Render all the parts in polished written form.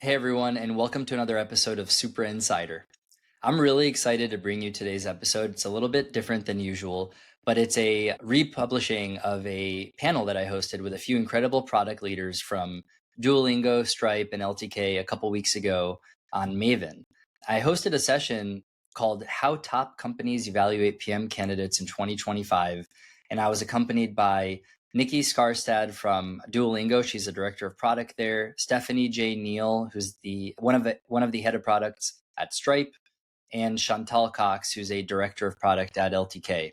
Hey everyone, and welcome to another episode of Super Insider. I'm really excited to bring you today's episode. It's a little bit different than usual, but it's a republishing of a panel that I hosted with a few incredible product leaders from Duolingo, Stripe, and LTK a couple weeks ago on Maven. I hosted a session called How Top Companies Evaluate PM Candidates in 2025, and I was accompanied by Nickey Skarstad from Duolingo. She's the director of product there. Stephanie J. Neill, who's one of the head of products at Stripe, and Chantal Cox, who's a director of product at LTK.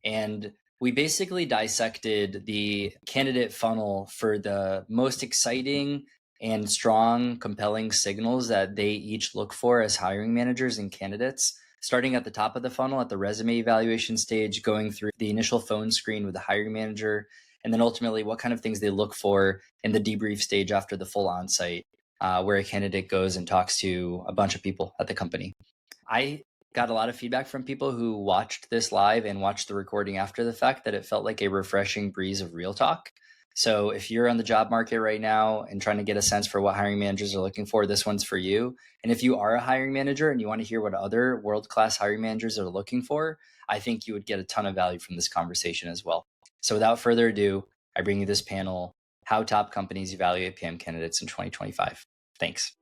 And we basically dissected the candidate funnel for the most exciting and strong, compelling signals that they each look for as hiring managers and candidates, starting at the top of the funnel at the resume evaluation stage, going through the initial phone screen with the hiring manager, and then ultimately what kind of things they look for in the debrief stage after the full onsite, where a candidate goes and talks to a bunch of people at the company. I got a lot of feedback from people who watched this live and watched the recording after the fact that it felt like a refreshing breeze of real talk. So if you're on the job market right now and trying to get a sense for what hiring managers are looking for, this one's for you. And if you are a hiring manager and you want to hear what other world-class hiring managers are looking for, I think you would get a ton of value from this conversation as well. So without further ado, I bring you this panel, How Top Companies Evaluate PM Candidates in 2025. Thanks.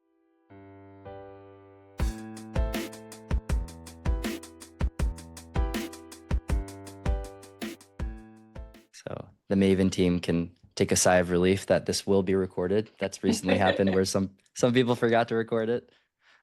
So the Maven team can take a sigh of relief that this will be recorded. That's recently happened where some people forgot to record it.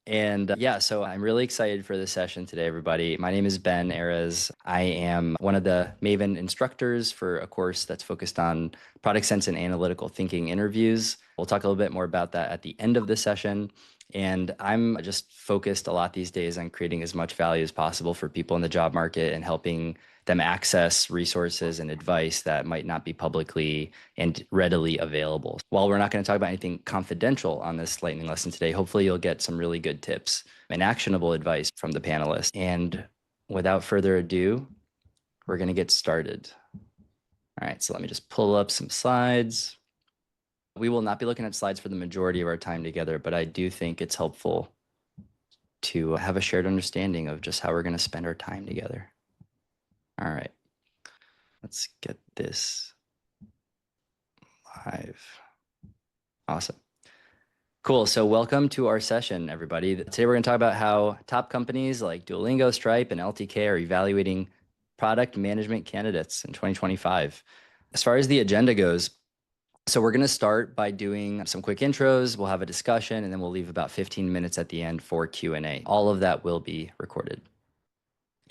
And so I'm really excited for this session today, everybody. My name is Ben Erez. I am one of the Maven instructors for a course that's focused on product sense and analytical thinking interviews. We'll talk a little bit more about that at the end of the session. And I'm just focused a lot these days on creating as much value as possible for people in the job market and helping them access resources and advice that might not be publicly and readily available. While we're not going to talk about anything confidential on this lightning lesson today, hopefully you'll get some really good tips and actionable advice from the panelists. And without further ado, we're going to get started. All right, so let me just pull up some slides. We will not be looking at slides for the majority of our time together, but I do think it's helpful to have a shared understanding of just how we're going to spend our time together. All right, let's get this live. Awesome. Cool. So welcome to our session, everybody. Today we're going to talk about how top companies like Duolingo, Stripe, and LTK are evaluating product management candidates in 2025. As far as the agenda goes, so we're going to start by doing some quick intros. We'll have a discussion, and then we'll leave about 15 minutes at the end for Q&A. All of that will be recorded.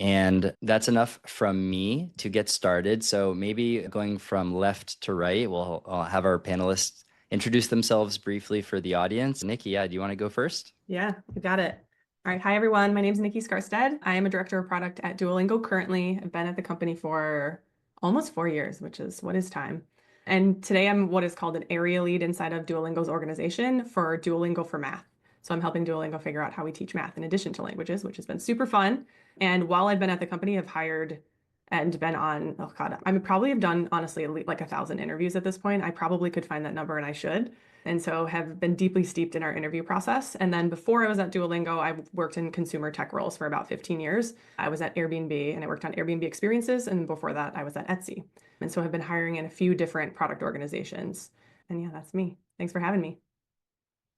And that's enough from me to get started. So maybe going from left to right, we'll have our panelists introduce themselves briefly for the audience. Nickey, do you want to go first? Yeah, you got it. All right. Hi, everyone. My name is Nickey Skarstad. I am a director of product at Duolingo currently. I've been at the company for almost 4 years, which is what is time. And today I'm what is called an area lead inside of Duolingo's organization for Duolingo for Math. So I'm helping Duolingo figure out how we teach math in addition to languages, which has been super fun. And while I've been at the company, I've hired and been on, oh God, I probably have done honestly like 1,000 interviews at this point. I probably could find that number and I should. And so have been deeply steeped in our interview process. And then before I was at Duolingo, I worked in consumer tech roles for about 15 years. I was at Airbnb and I worked on Airbnb experiences. And before that, I was at Etsy. And so I've been hiring in a few different product organizations. And yeah, that's me. Thanks for having me.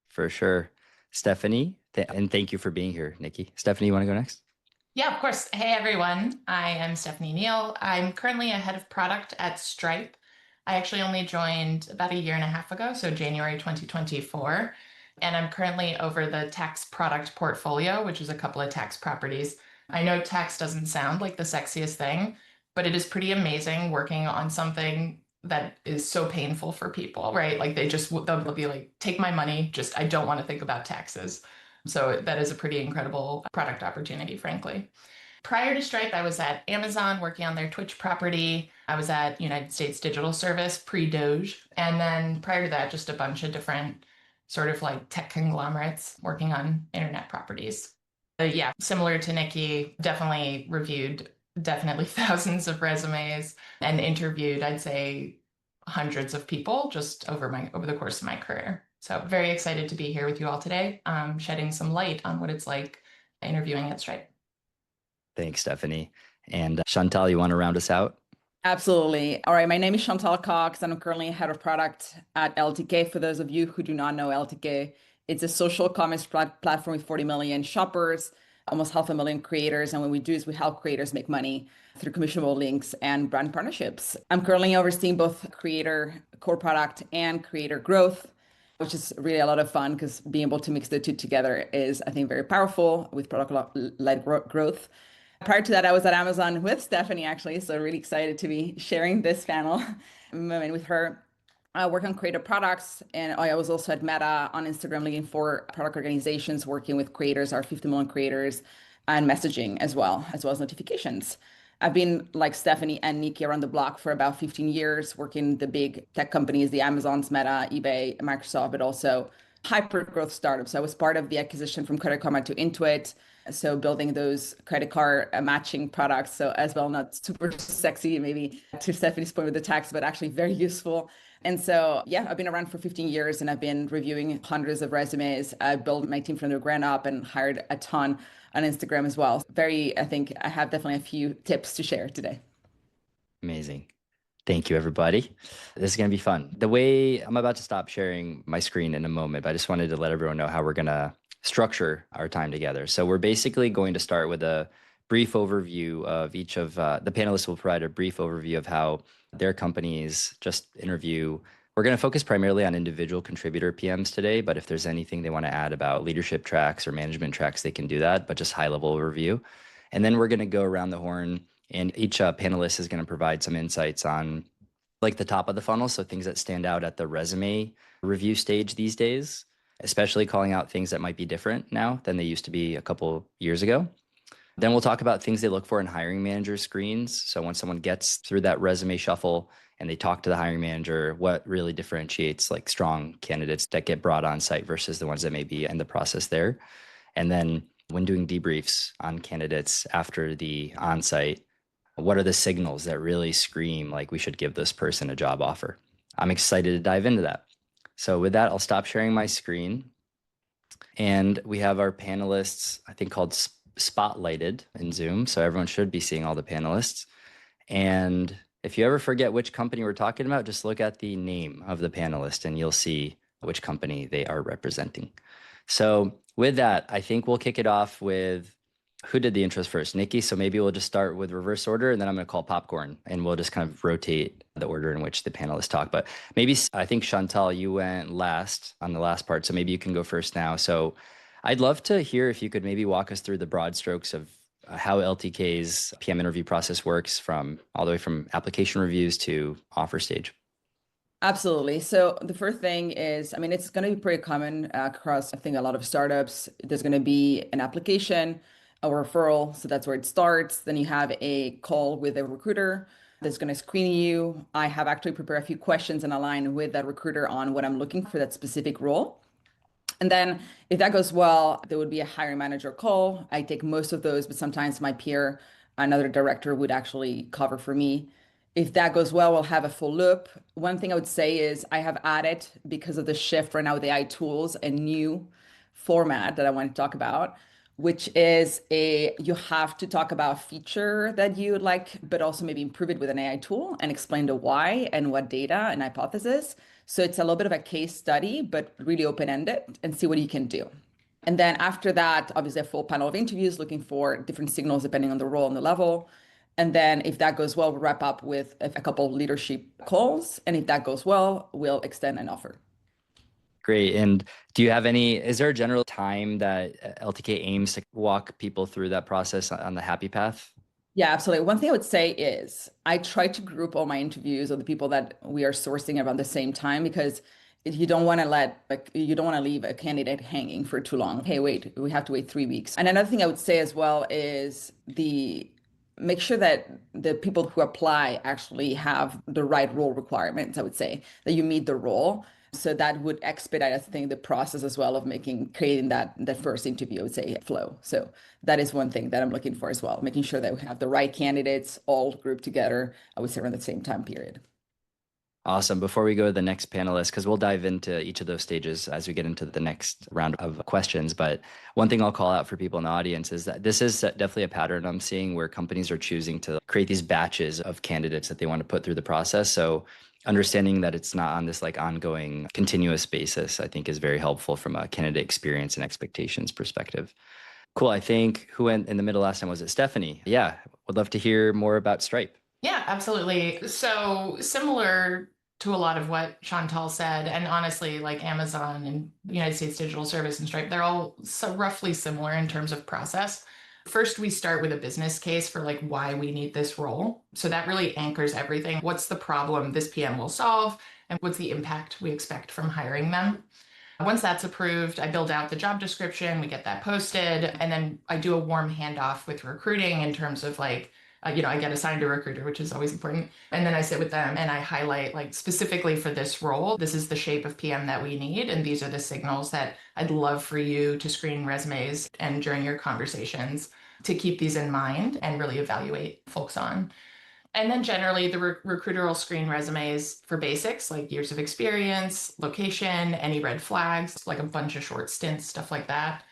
For sure. Stephanie, and thank you for being here, Nickey. Stephanie, you want to go next? Yeah, of course. Hey, everyone. I am Stephanie Neill. I'm currently a head of product at Stripe. I actually only joined about 1.5 years ago, so January 2024. And I'm currently over the tax product portfolio, which is a couple of tax properties. I know tax doesn't sound like the sexiest thing, but it is pretty amazing working on something that is so painful for people, right? Like they'll be like, take my money, just I don't want to think about taxes. So that is a pretty incredible product opportunity, frankly. Prior to Stripe, I was at Amazon working on their Twitch property. I was at United States Digital Service pre-Doge. And then prior to that, just a bunch of different sort of like tech conglomerates working on internet properties. Yeah, similar to Nickey, definitely reviewed thousands of resumes and interviewed, I'd say, hundreds of people just over the course of my career. So very excited to be here with you all today, shedding some light on what it's like interviewing at Stripe. Thanks, Stephanie. And Chantal, you want to round us out? Absolutely. All right. My name is Chantal Cox, and I'm currently head of product at LTK. For those of you who do not know LTK, it's a social commerce platform with 40 million shoppers, almost 500,000 creators. And what we do is we help creators make money through commissionable links and brand partnerships. I'm currently overseeing both creator core product and creator growth, which is really a lot of fun because being able to mix the two together is, I think, very powerful with product-led growth. Prior to that, I was at Amazon with Stephanie, actually, so really excited to be sharing this panel moment with her. I work on creative products, and I was also at Meta on Instagram looking for product organizations, working with creators, our 50 million creators, and messaging as well as notifications. I've been like Stephanie and Nickey around the block for about 15 years, working the big tech companies, the Amazons, Meta, eBay, Microsoft, but also hyper growth startups. I was part of the acquisition from Credit Karma to Intuit. So building those credit card matching products. So as well, not super sexy, maybe to Stephanie's point with the tax, but actually very useful. And so, yeah, I've been around for 15 years and I've been reviewing hundreds of resumes. I built my team from the ground up and hired a ton on Instagram as well. I think I have definitely a few tips to share today. Amazing. Thank you, everybody. This is going to be fun. The way I'm about to stop sharing my screen in a moment, but I just wanted to let everyone know how we're going to structure our time together. So we're basically going to start with a brief overview of each of the panelists will provide a brief overview of how their companies just interview. We're going to focus primarily on individual contributor PMs today, but if there's anything they want to add about leadership tracks or management tracks, they can do that, but just high level overview. And then we're going to go around the horn and each panelist is going to provide some insights on like the top of the funnel. So things that stand out at the resume review stage these days, especially calling out things that might be different now than they used to be a couple years ago. Then we'll talk about things they look for in hiring manager screens. So when someone gets through that resume shuffle and they talk to the hiring manager, what really differentiates like strong candidates that get brought on site versus the ones that may be in the process there. And then when doing debriefs on candidates after the on-site, what are the signals that really scream like we should give this person a job offer? I'm excited to dive into that. So with that, I'll stop sharing my screen. And we have our panelists, I think called spotlighted in Zoom. So everyone should be seeing all the panelists. And if you ever forget which company we're talking about, just look at the name of the panelist and you'll see which company they are representing. So with that, I think we'll kick it off with who did the intros first? Nickey. So maybe we'll just start with reverse order and then I'm going to call popcorn and we'll just kind of rotate the order in which the panelists talk. But maybe I think Chantal, you went last on the last part. So maybe you can go first now. So I'd love to hear if you could maybe walk us through the broad strokes of how LTK's PM interview process works from all the way from application reviews to offer stage. Absolutely. So the first thing is, I mean, it's going to be pretty common across, I think, a lot of startups. There's going to be an application, a referral. So that's where it starts. Then you have a call with a recruiter that's going to screen you. I have actually prepared a few questions and align with that recruiter on what I'm looking for that specific role. And then if that goes well, there would be a hiring manager call. I take most of those, but sometimes my peer, another director would actually cover for me. If that goes well, we'll have a full loop. One thing I would say is I have added, because of the shift right now with AI tools, a new format that I want to talk about, which is you have to talk about a feature that you would like, but also maybe improve it with an AI tool and explain the why and what data and hypothesis. So it's a little bit of a case study, but really open-ended and see what you can do. And then after that, obviously a full panel of interviews looking for different signals depending on the role and the level. And then if that goes well, we'll wrap up with a couple of leadership calls. And if that goes well, we'll extend an offer. Great. And is there a general time that LTK aims to walk people through that process on the happy path? Yeah, absolutely. One thing I would say is I try to group all my interviews or the people that we are sourcing around the same time, because you don't want to leave a candidate hanging for too long. Hey, wait, we have to wait 3 weeks. And another thing I would say as well is make sure that the people who apply actually have the right role requirements, I would say, that you meet the role. So that would expedite, I think, the process as well of creating that first interview, I would say, flow. So that is one thing that I'm looking for as well, making sure that we have the right candidates all grouped together, I would say, around the same time period. Awesome. Before we go to the next panelist, because we'll dive into each of those stages as we get into the next round of questions. But one thing I'll call out for people in the audience is that this is definitely a pattern I'm seeing where companies are choosing to create these batches of candidates that they want to put through the process. So understanding that it's not on this like ongoing continuous basis, I think is very helpful from a candidate experience and expectations perspective. Cool. I think who went in the middle last time? Was it Stephanie? Yeah. Would love to hear more about Stripe. Yeah, absolutely. So similar to a lot of what Chantal said, and honestly, like Amazon and United States Digital Service and Stripe, they're all so roughly similar in terms of process. First, we start with a business case for like why we need this role. So that really anchors everything. What's the problem this PM will solve, and what's the impact we expect from hiring them? Once that's approved, I build out the job description, we get that posted, and then I do a warm handoff with recruiting in terms of like, I get assigned a recruiter, which is always important. And then I sit with them and I highlight like specifically for this role, this is the shape of PM that we need. And these are the signals that I'd love for you to screen resumes and during your conversations to keep these in mind and really evaluate folks on. And then generally the recruiter will screen resumes for basics like years of experience, location, any red flags, like a bunch of short stints, stuff like that.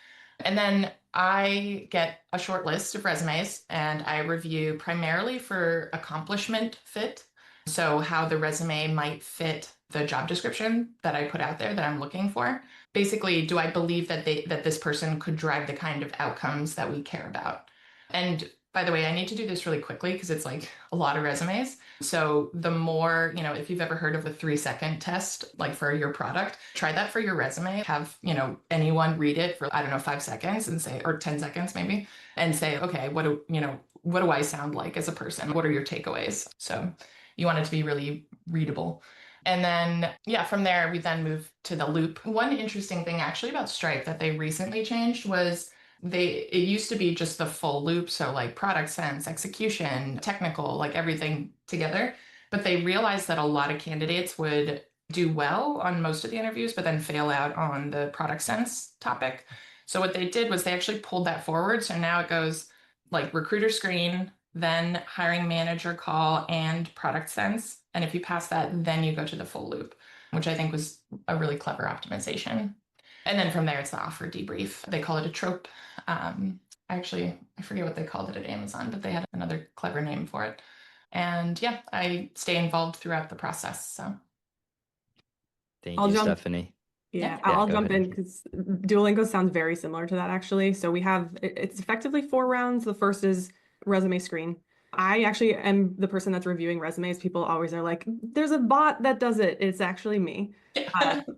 And then I get a short list of resumes and I review primarily for accomplishment fit. So how the resume might fit the job description that I put out there that I'm looking for. Basically, do I believe that this person could drive the kind of outcomes that we care about? And by the way, I need to do this really quickly because it's like a lot of resumes. So the more, if you've ever heard of the 3-second test, like for your product, try that for your resume. Have, anyone read it for, 5 seconds and say, or 10 seconds maybe, and say, okay, what do I sound like as a person? What are your takeaways? So you want it to be really readable. And then, from there, we then move to the loop. One interesting thing actually about Stripe that they recently changed was it used to be just the full loop. So like product sense, execution, technical, like everything together. But they realized that a lot of candidates would do well on most of the interviews, but then fail out on the product sense topic. So what they did was they actually pulled that forward. So now it goes like recruiter screen, then hiring manager call and product sense. And if you pass that, then you go to the full loop, which I think was a really clever optimization. And then from there, it's the offer debrief. They call it a trope. I forget what they called it at Amazon, but they had another clever name for it. And I stay involved throughout the process. So thank you, Stephanie. I'll jump in because Duolingo sounds very similar to that actually. So it's effectively 4 rounds. The first is resume screen. I actually am the person that's reviewing resumes. People always are like, there's a bot that does it. It's actually me.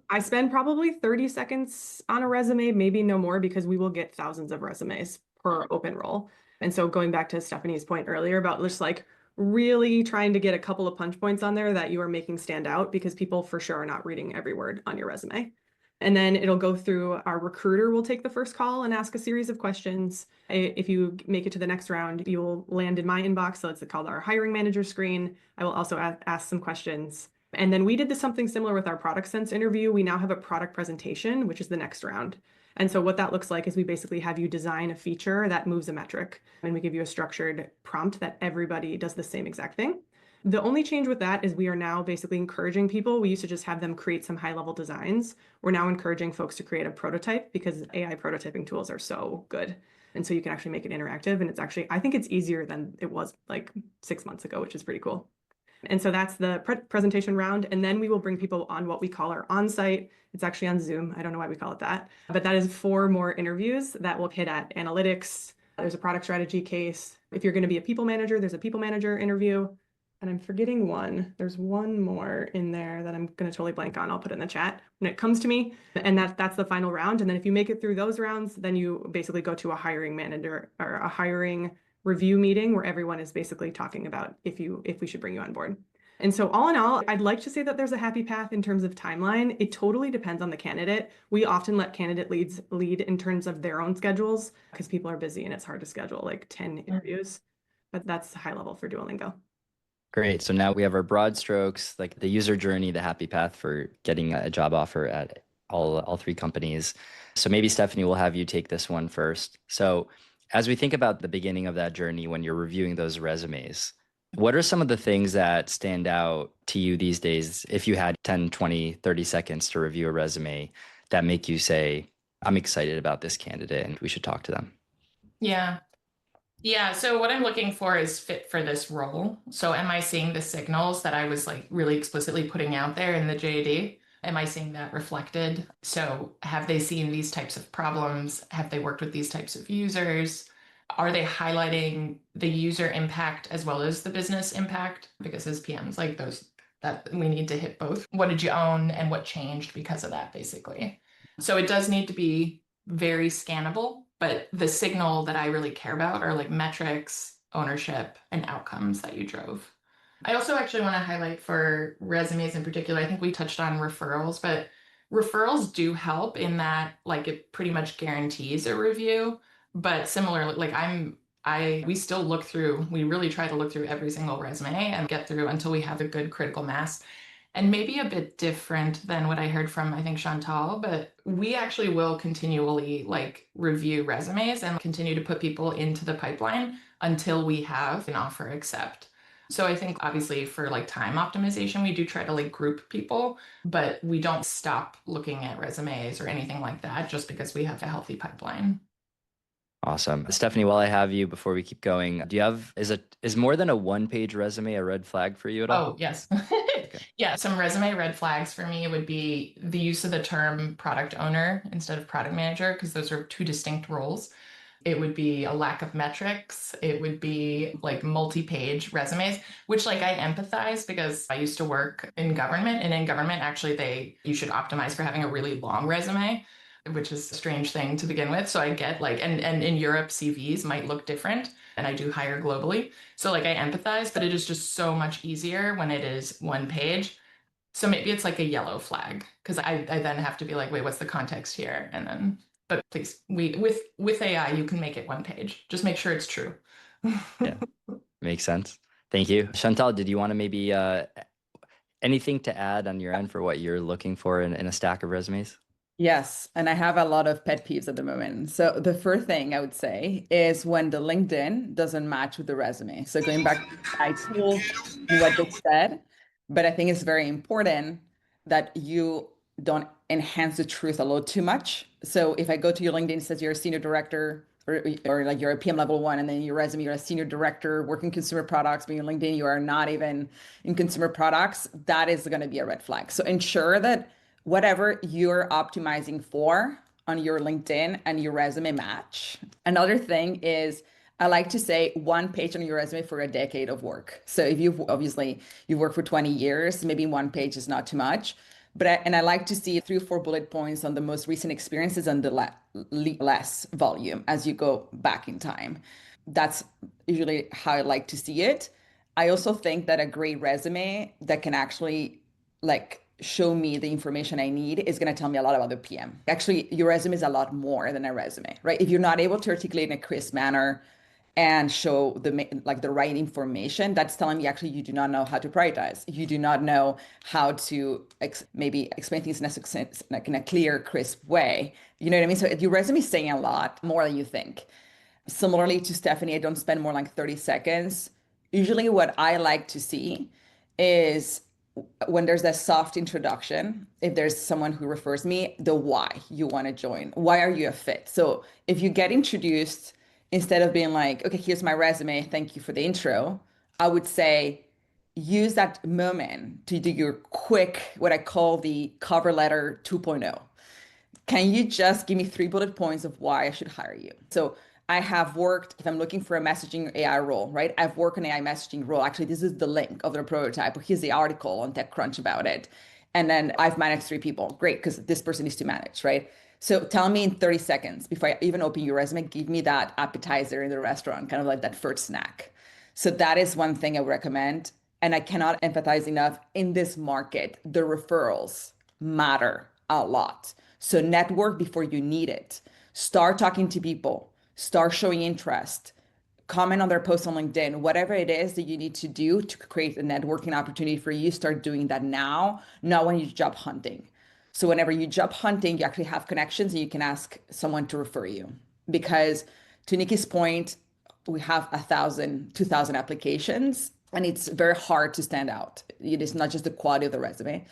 I spend probably 30 seconds on a resume, maybe no more, because we will get thousands of resumes per open role. And so going back to Stephanie's point earlier about just like really trying to get a couple of punch points on there that you are making stand out, because people for sure are not reading every word on your resume. And then it'll go through, our recruiter will take the first call and ask a series of questions. If you make it to the next round, you'll land in my inbox. So it's called our hiring manager screen. I will also ask some questions. And then we did something similar with our product sense interview. We now have a product presentation, which is the next round. And so what that looks like is we basically have you design a feature that moves a metric, and we give you a structured prompt that everybody does the same exact thing. The only change with that is we are now basically encouraging people. We used to just have them create some high-level designs. We're now encouraging folks to create a prototype because AI prototyping tools are so good. And so you can actually make it interactive. And it's actually, I think it's easier than it was like 6 months ago, which is pretty cool. And so that's the presentation round. And then we will bring people on what we call our on-site. It's actually on Zoom. I don't know why we call it that. But that is 4 more interviews that will hit at analytics. There's a product strategy case. If you're going to be a people manager, there's a people manager interview. And I'm forgetting one. There's one more in there that I'm going to totally blank on. I'll put it in the chat when it comes to me. And that's the final round. And then if you make it through those rounds, then you basically go to a hiring manager or a hiring review meeting where everyone is basically talking about if we should bring you on board. And so all in all, I'd like to say that there's a happy path in terms of timeline. It totally depends on the candidate. We often let candidate leads lead in terms of their own schedules because people are busy and it's hard to schedule like 10 interviews. But that's high level for Duolingo. Great. So now we have our broad strokes, like the user journey, the happy path for getting a job offer at all 3 companies. So maybe Stephanie, will have you take this one first. So as we think about the beginning of that journey, when you're reviewing those resumes, What are some of the things that stand out to you these days if you had 10, 20, 30 seconds to review a resume that make you say, I'm excited about this candidate and we should talk to them? Yeah. Yeah. So what I'm looking for is fit for this role. So am I seeing the signals that I was like really explicitly putting out there in the JD? Am I seeing that reflected? So have they seen these types of problems? Have they worked with these types of users? Are they highlighting the user impact as well as the business impact? Because as PMs, like those, that we need to hit both. What did you own and what changed because of that, basically? So it does need to be very scannable, but the signal that I really care about are like metrics, ownership, and outcomes that you drove. I also actually want to highlight for resumes in particular, I think we touched on referrals, but referrals do help in that like it pretty much guarantees a review. But similarly, like we still look through, we really try to look through every single resume and get through until we have a good critical mass. And maybe a bit different than what I heard from, I think, Chantal, but we actually will continually like review resumes and continue to put people into the pipeline until we have an offer accept. So I think obviously for like time optimization, we do try to like group people, but we don't stop looking at resumes or anything like that just because we have a healthy pipeline. Awesome. Stephanie, while I have you, before we keep going, do you have, is more than a one-page resume a red flag for you at all? Oh, yes. Yeah, some resume red flags for me would be the use of the term product owner instead of product manager, because those are two distinct roles. It would be a lack of metrics. It would be like multi-page resumes, which like I empathize because I used to work in government, and in government, actually you should optimize for having a really long resume, which is a strange thing to begin with. So I get like, and in Europe, CVs might look different, and I do hire globally. So like I empathize, but it is just so much easier when it is one page. So maybe it's like a yellow flag because I then have to be like, wait, what's the context here? And then, but please, with AI, you can make it one page. Just make sure it's true. Yeah, makes sense. Thank you. Chantal, did you want to maybe anything to add on your end for what you're looking for in a stack of resumes? Yes, and I have a lot of pet peeves at the moment. So the first thing I would say is when the LinkedIn doesn't match with the resume. So going back to the title and what they said, but I think it's very important that you don't enhance the truth a little too much. So if I go to your LinkedIn, it says you're a senior director or like you're a PM level one, and then your resume, you're a senior director working consumer products, but your LinkedIn, you are not even in consumer products, that is going to be a red flag. So ensure that whatever you're optimizing for on your LinkedIn and your resume match. Another thing is I like to say one page on your resume for a decade of work. So if you've worked for 20 years, maybe one page is not too much. But I like to see 3 or 4 bullet points on the most recent experiences and the less volume as you go back in time. That's usually how I like to see it. I also think that a great resume that can actually like show me the information I need is going to tell me a lot about the PM. Actually, your resume is a lot more than a resume, right? If you're not able to articulate in a crisp manner and show the right information, that's telling me actually you do not know how to prioritize. You do not know how to maybe explain things in a clear, crisp way. You know what I mean? So your resume is saying a lot more than you think. Similarly to Stephanie, I don't spend more like 30 seconds. Usually what I like to see is when there's that soft introduction, if there's someone who refers me, the why you want to join. Why are you a fit? So if you get introduced, instead of being like, okay, here's my resume, thank you for the intro, I would say use that moment to do your quick, what I call the cover letter 2.0. Can you just give me 3 bullet points of why I should hire you? So I have worked, if I'm looking for a messaging AI role, right? I've worked an AI messaging role. Actually, this is the link of the prototype. Here's the article on TechCrunch about it. And then I've managed 3 people. Great, because this person needs to manage, right? So tell me in 30 seconds, before I even open your resume, give me that appetizer in the restaurant, kind of like that first snack. So that is one thing I would recommend. And I cannot empathize enough in this market, the referrals matter a lot. So network before you need it. Start talking to people. Start showing interest. Comment on their posts on LinkedIn. Whatever it is that you need to do to create a networking opportunity for you, start doing that now, not when you're job hunting. So whenever you job hunting, you actually have connections and you can ask someone to refer you. Because to Nickey's point, we have 1,000, 2,000 applications. And it's very hard to stand out. It is not just the quality of the resume.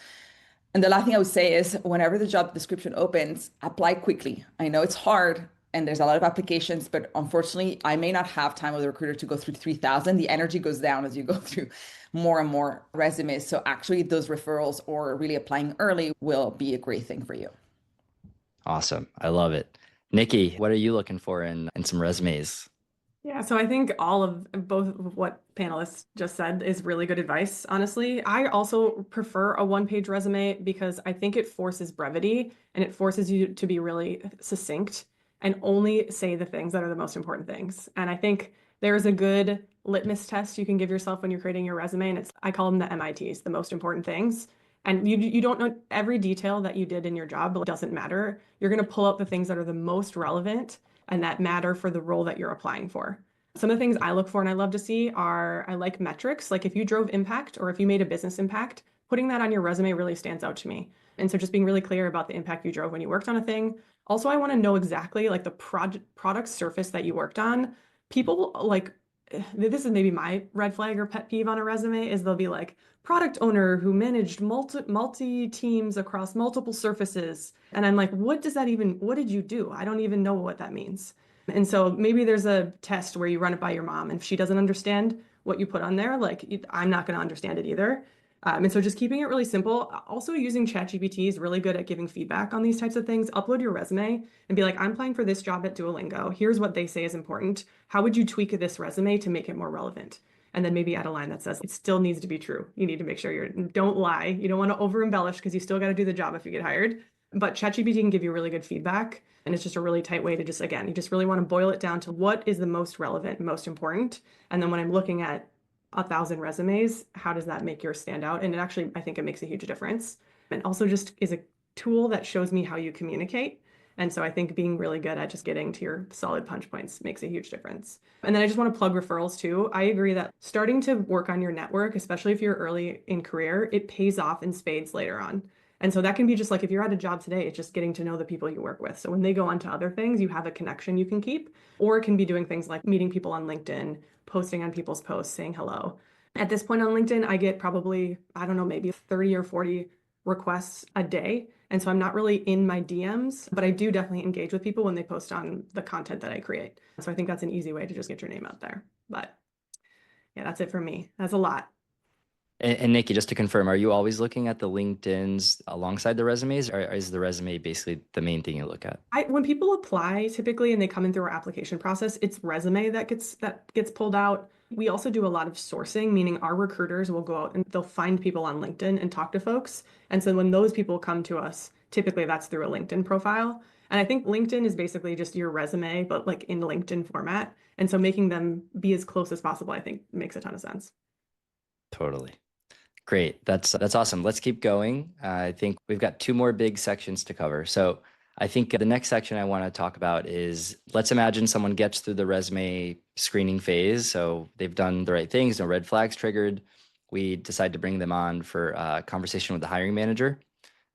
And the last thing I would say is whenever the job description opens, apply quickly. I know it's hard and there's a lot of applications, but unfortunately, I may not have time with the recruiter to go through 3,000. The energy goes down as you go through more and more resumes. So actually those referrals or really applying early will be a great thing for you. Awesome. I love it. Nickey, what are you looking for in some resumes? Yeah, so I think all of both of what panelists just said is really good advice, honestly. I also prefer a one-page resume because I think it forces brevity and it forces you to be really succinct and only say the things that are the most important things. And I think there's a good litmus test you can give yourself when you're creating your resume, and I call them the MITs, the most important things. And you don't know every detail that you did in your job, but it doesn't matter. You're going to pull out the things that are the most relevant and that matter for the role that you're applying for. Some of the things I look for and I love to see are, I like metrics. Like if you drove impact or if you made a business impact, putting that on your resume really stands out to me. And so just being really clear about the impact you drove when you worked on a thing. Also, I want to know exactly like the product surface that you worked on. People like, this is maybe my red flag or pet peeve on a resume, is they'll be like, product owner who managed multi teams across multiple surfaces. And I'm like, what did you do? I don't even know what that means. And so maybe there's a test where you run it by your mom. And if she doesn't understand what you put on there, like I'm not going to understand it either. And so just keeping it really simple. Also using ChatGPT is really good at giving feedback on these types of things. Upload your resume and be like, I'm applying for this job at Duolingo. Here's what they say is important. How would you tweak this resume to make it more relevant? And then maybe add a line that says it still needs to be true. You need to make sure don't lie. You don't want to over embellish because you still got to do the job if you get hired. But ChatGPT can give you really good feedback. And it's just a really tight way to just, again, you just really want to boil it down to what is the most relevant, most important. And then when I'm looking at 1,000 resumes, how does that make yours stand out? And it actually, I think it makes a huge difference. And also just is a tool that shows me how you communicate. And so I think being really good at just getting to your solid punch points makes a huge difference. And then I just want to plug referrals too. I agree that starting to work on your network, especially if you're early in career, it pays off in spades later on. And so that can be just like if you're at a job today, it's just getting to know the people you work with. So when they go on to other things, you have a connection you can keep, or it can be doing things like meeting people on LinkedIn, posting on people's posts, saying hello. At this point on LinkedIn, I get probably, I don't know, maybe 30 or 40 requests a day. And so I'm not really in my DMs, but I do definitely engage with people when they post on the content that I create. So I think that's an easy way to just get your name out there. But yeah, that's it for me. That's a lot. And Nickey, just to confirm, are you always looking at the LinkedIns alongside the resumes, or is the resume basically the main thing you look at? When people apply typically and they come in through our application process, it's resume that gets pulled out. We also do a lot of sourcing, meaning our recruiters will go out and they'll find people on LinkedIn and talk to folks. And so when those people come to us, typically that's through a LinkedIn profile. And I think LinkedIn is basically just your resume, but like in LinkedIn format. And so making them be as close as possible, I think makes a ton of sense. Totally. Great. That's awesome. Let's keep going. I think we've got two more big sections to cover. So I think the next section I want to talk about is, let's imagine someone gets through the resume screening phase. So they've done the right things, no red flags triggered. We decide to bring them on for a conversation with the hiring manager.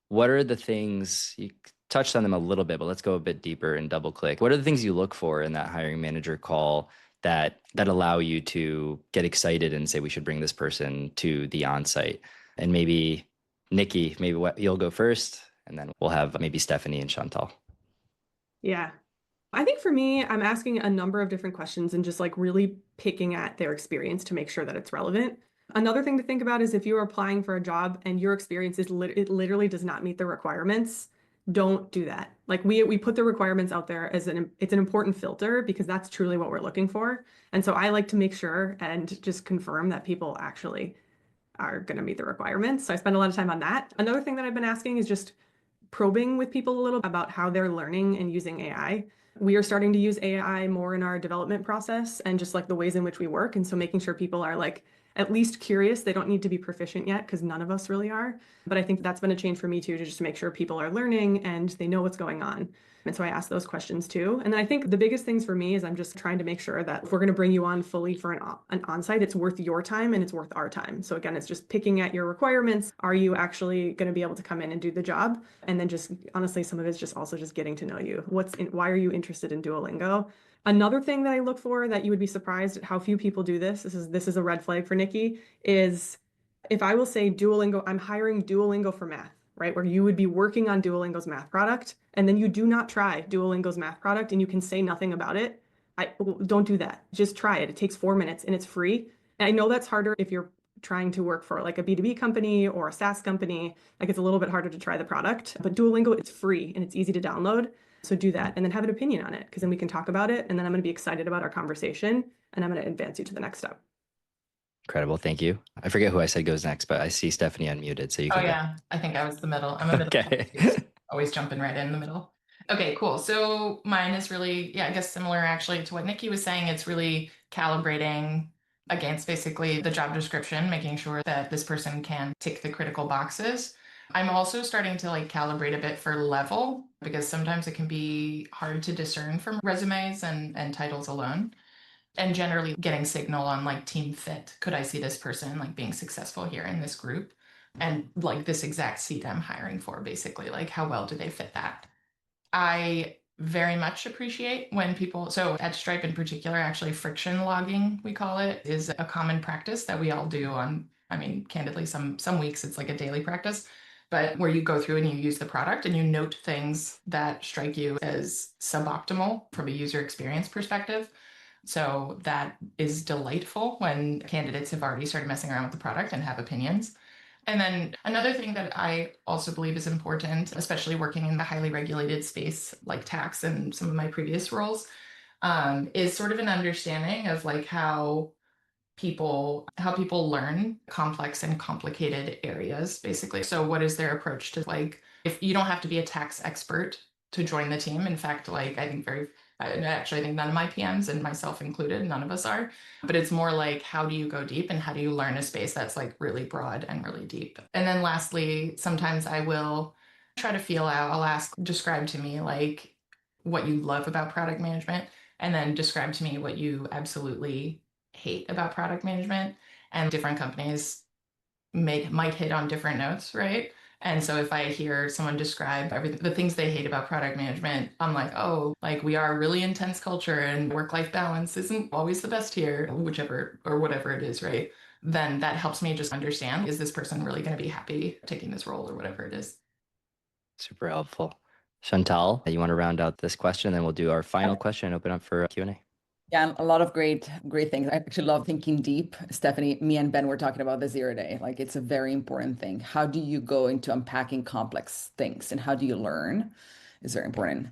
What are the things, you touched on them a little bit, but let's go a bit deeper and double click. What are the things you look for in that hiring manager call that allow you to get excited and say we should bring this person to the onsite? And maybe Nickey, maybe you'll go first, and then we'll have maybe Stephanie and Chantal. Yeah. I think for me, I'm asking a number of different questions and just like really picking at their experience to make sure that it's relevant. Another thing to think about is if you are applying for a job and your experience it literally does not meet the requirements, don't do that. Like we put the requirements out there as it's an important filter because that's truly what we're looking for. And so I like to make sure and just confirm that people actually are going to meet the requirements. So I spend a lot of time on that. Another thing that I've been asking is just probing with people a little about how they're learning and using AI. We are starting to use AI more in our development process and just like the ways in which we work. And so making sure people are like at least curious. They don't need to be proficient yet because none of us really are. But I think that's been a change for me too, to just make sure people are learning and they know what's going on. And so I ask those questions too. And then I think the biggest things for me is I'm just trying to make sure that if we're going to bring you on fully for an onsite, it's worth your time and it's worth our time. So again, it's just picking at your requirements. Are you actually going to be able to come in and do the job? And then just honestly, some of it's just also just getting to know you. Why are you interested in Duolingo? Another thing that I look for that you would be surprised at how few people do this, this is a red flag for Nickey, is if I will say Duolingo, I'm hiring Duolingo for math, right? Where you would be working on Duolingo's math product, and then you do not try Duolingo's math product and you can say nothing about it. Don't do that. Just try it. It takes 4 minutes and it's free. And I know that's harder if you're trying to work for like a B2B company or a SaaS company. Like it's a little bit harder to try the product, but Duolingo, it's free and it's easy to download. So do that and then have an opinion on it, because then we can talk about it. And then I'm going to be excited about our conversation and I'm going to advance you to the next step. Incredible. Thank you. I forget who I said goes next, but I see Stephanie unmuted. So you can Oh, go. yeah. I think I was the middle. I'm a middle. Okay. Always jumping right in the middle. Okay, cool. So mine is really, I guess similar actually to what Nickey was saying. It's really calibrating against basically the job description, making sure that this person can tick the critical boxes. I'm also starting to calibrate a bit for level, because sometimes it can be hard to discern from resumes and titles alone. And generally getting signal on team fit. Could I see this person being successful here in this group? And this exact seat I'm hiring for, basically, how well do they fit that? I very much appreciate when people, so at Stripe in particular, actually friction logging, we call it, is a common practice that we all do on, candidly, some weeks it's like a daily practice, but where you go through and you use the product and you note things that strike you as suboptimal from a user experience perspective. So that is delightful when candidates have already started messing around with the product and have opinions. And then another thing that I also believe is important, especially working in the highly regulated space like tax and some of my previous roles, is sort of an understanding of how people learn complex and complicated areas, basically. So what is their approach to if you don't have to be a tax expert to join the team. In fact, I think none of my PMs, and myself included, none of us are, but it's more how do you go deep and how do you learn a space that's really broad and really deep. And then lastly, sometimes I will try to feel out, I'll ask, describe to me what you love about product management, and then describe to me what you absolutely hate about product management. And different companies might hit on different notes, right? And so if I hear someone describe the things they hate about product management, I'm we are a really intense culture and work-life balance isn't always the best here, whichever or whatever it is, right? Then that helps me just understand, is this person really going to be happy taking this role or whatever it is? Super helpful. Chantal, you want to round out this question, and then we'll do our final question and open up for Q&A. Yeah, a lot of great things. I actually love thinking deep. Stephanie, me and Ben were talking about the 0 day. It's a very important thing. How do you go into unpacking complex things and how do you learn is very important.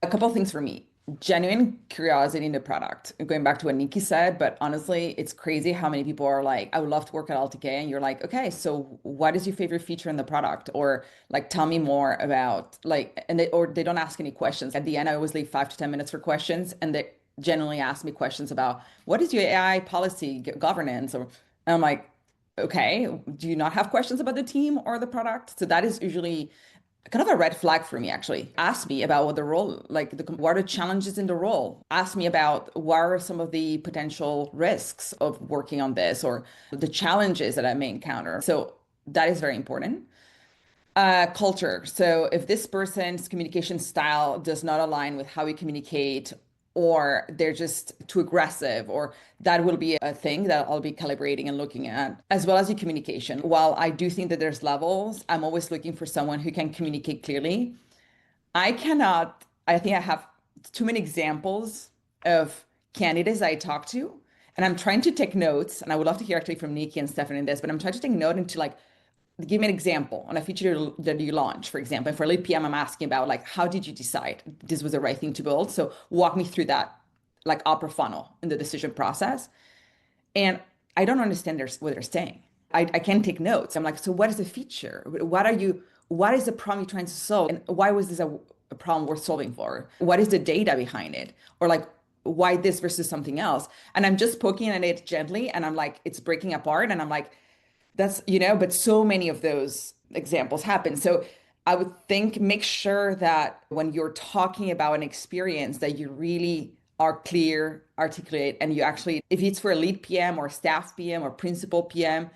A couple of things for me. Genuine curiosity in the product. Going back to what Nickey said, but honestly, it's crazy how many people are I would love to work at LTK. And you're okay, so what is your favorite feature in the product? Or tell me more about and they don't ask any questions. At the end, I always leave 5 to 10 minutes for questions. And they generally ask me questions about what is your AI policy governance, and I'm okay, do you not have questions about the team or the product? So that is usually kind of a red flag for me, actually. Ask me about what the role, what are the challenges in the role? Ask me about what are some of the potential risks of working on this or the challenges that I may encounter. So that is very important. Culture. So if this person's communication style does not align with how we communicate, or they're just too aggressive, or that will be a thing that I'll be calibrating and looking at, as well as your communication. While I do think that there's levels, I'm always looking for someone who can communicate clearly. I think I have too many examples of candidates I talk to, and I'm trying to take notes, and I would love to hear actually from Nickey and Stephanie in this, but I'm trying to take note into give me an example on a feature that you launch, for example. And for lead PM, I'm asking about how did you decide this was the right thing to build? So walk me through that upper funnel in the decision process. And I don't understand what they're saying. I can't take notes. I'm so what is the feature? What is the problem you're trying to solve? And why was this a problem worth solving for? What is the data behind it? Or why this versus something else? And I'm just poking at it gently, and I'm it's breaking apart. And I'm that's, but so many of those examples happen. So I would think make sure that when you're talking about an experience that you really are clear, articulate, and you actually, if it's for a lead PM or staff PM or principal PM,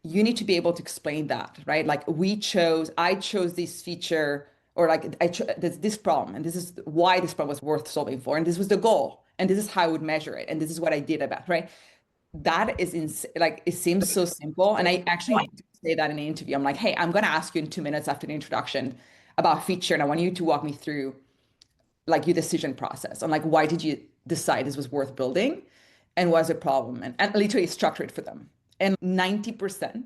you need to be able to explain that, right? Like I chose this feature, or like this problem, and this is why this problem was worth solving for, and this was the goal, and this is how I would measure it, and this is what I did about, right? That is like, it seems so simple. And I actually say that in an interview. I'm like, hey, I'm going to ask you in 2 minutes after the introduction about a feature, and I want you to walk me through like your decision process on like, why did you decide this was worth building and what's the problem? And literally structure it for them. And 90%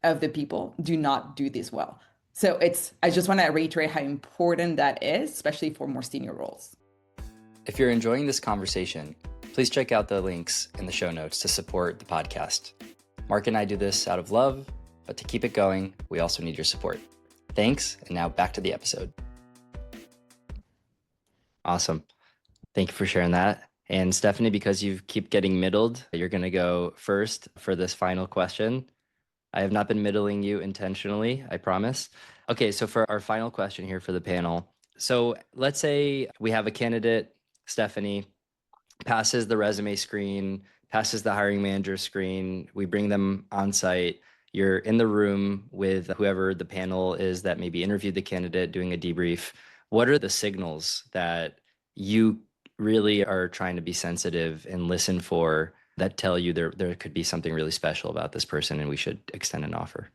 of the people do not do this well. So I just want to reiterate how important that is, especially for more senior roles. If you're enjoying this conversation, please check out the links in the show notes to support the podcast. Mark and I do this out of love, but to keep it going, we also need your support. Thanks, and now back to the episode. Awesome. Thank you for sharing that. And Stephanie, because you keep getting middled, you're going to go first for this final question. I have not been middling you intentionally, I promise. Okay, so for our final question here for the panel. So let's say we have a candidate, Stephanie, passes the resume screen, passes the hiring manager screen. We bring them on site. You're in the room with whoever the panel is that maybe interviewed the candidate, doing a debrief. What are the signals that you really are trying to be sensitive and listen for that tell you there could be something really special about this person and we should extend an offer?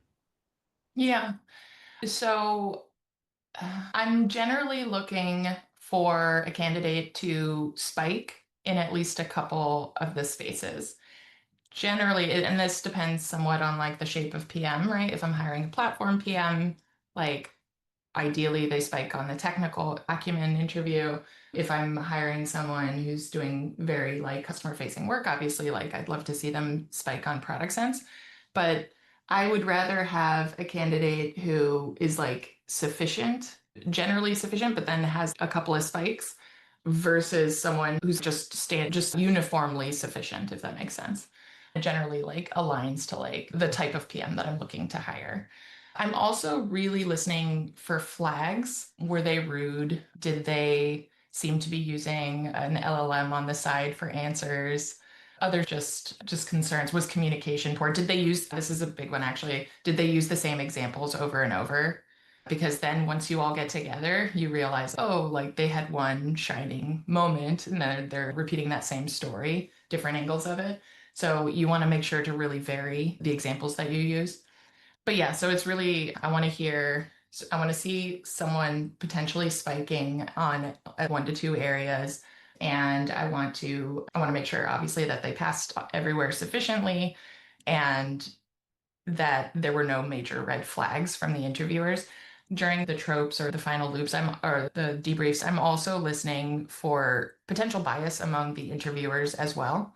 Yeah. So I'm generally looking for a candidate to spike in at least a couple of the spaces. Generally, and this depends somewhat on like the shape of PM, right? If I'm hiring a platform PM, like ideally they spike on the technical acumen interview. If I'm hiring someone who's doing very like customer facing work, obviously like I'd love to see them spike on product sense. But I would rather have a candidate who is like sufficient, generally sufficient, but then has a couple of spikes versus someone who's just uniformly sufficient, if that makes sense. It generally like aligns to like the type of PM that I'm looking to hire. I'm also really listening for flags. Were they rude? Did they seem to be using an LLM on the side for answers? Other just concerns. Was communication poor? Did they use, this is a big one actually, did they use the same examples over and over? Because then once you all get together, you realize, oh, like they had one shining moment and then they're repeating that same story, different angles of it. So you want to make sure to really vary the examples that you use. But yeah, so it's really, I want to see someone potentially spiking on 1 to 2 areas. And I want to make sure obviously that they passed everywhere sufficiently and that there were no major red flags from the interviewers. During the tropes or the final loops, or the debriefs, I'm also listening for potential bias among the interviewers as well,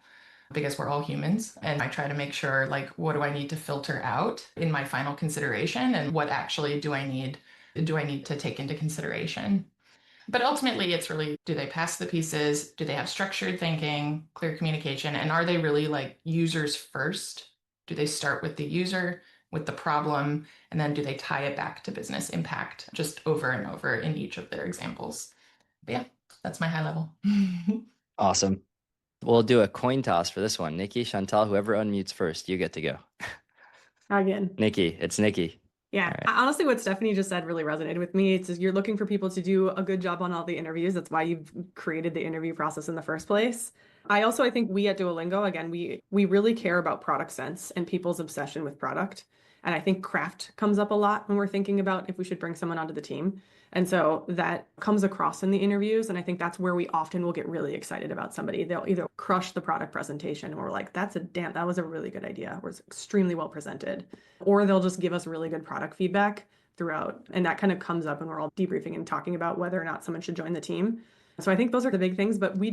because we're all humans. And I try to make sure, like, what do I need to filter out in my final consideration and what actually do I need to take into consideration? But ultimately, it's really, do they pass the pieces? Do they have structured thinking, clear communication? And are they really like users first? Do they start with the user, with the problem, and then do they tie it back to business impact just over and over in each of their examples? But yeah, that's my high level. Awesome. We'll do a coin toss for this one. Nickey, Chantal, whoever unmutes first, you get to go. Again. Nickey, it's Nickey. Yeah, All right. honestly, what Stephanie just said really resonated with me. It's just, you're looking for people to do a good job on all the interviews. That's why you've created the interview process in the first place. I think we at Duolingo, again, we really care about product sense and people's obsession with product. And I think craft comes up a lot when we're thinking about if we should bring someone onto the team. And so that comes across in the interviews. And I think that's where we often will get really excited about somebody. They'll either crush the product presentation, and we're like, that was a really good idea. It was extremely well presented. Or they'll just give us really good product feedback throughout. And that kind of comes up when we're all debriefing and talking about whether or not someone should join the team. So I think those are the big things, but we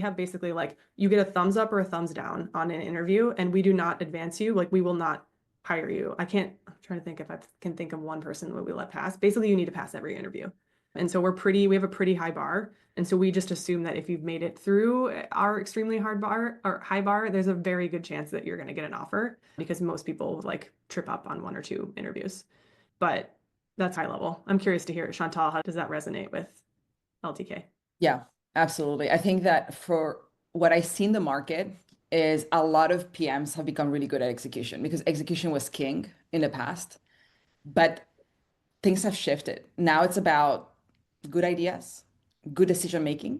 have basically like, you get a thumbs up or a thumbs down on an interview, and we do not advance you. Like, we will not hire you. I'm trying to think if I can think of one person that we let pass. Basically, you need to pass every interview. And so we have a pretty high bar. And so we just assume that if you've made it through our extremely hard bar or high bar, there's a very good chance that you're going to get an offer, because most people like trip up on 1 or 2 interviews. But That's high level. I'm curious to hear it. Chantal, how does that resonate with LTK? Yeah, absolutely. I think that for what I see in the market is a lot of PMs have become really good at execution because execution was king in the past, but things have shifted. Now it's about good ideas, good decision making,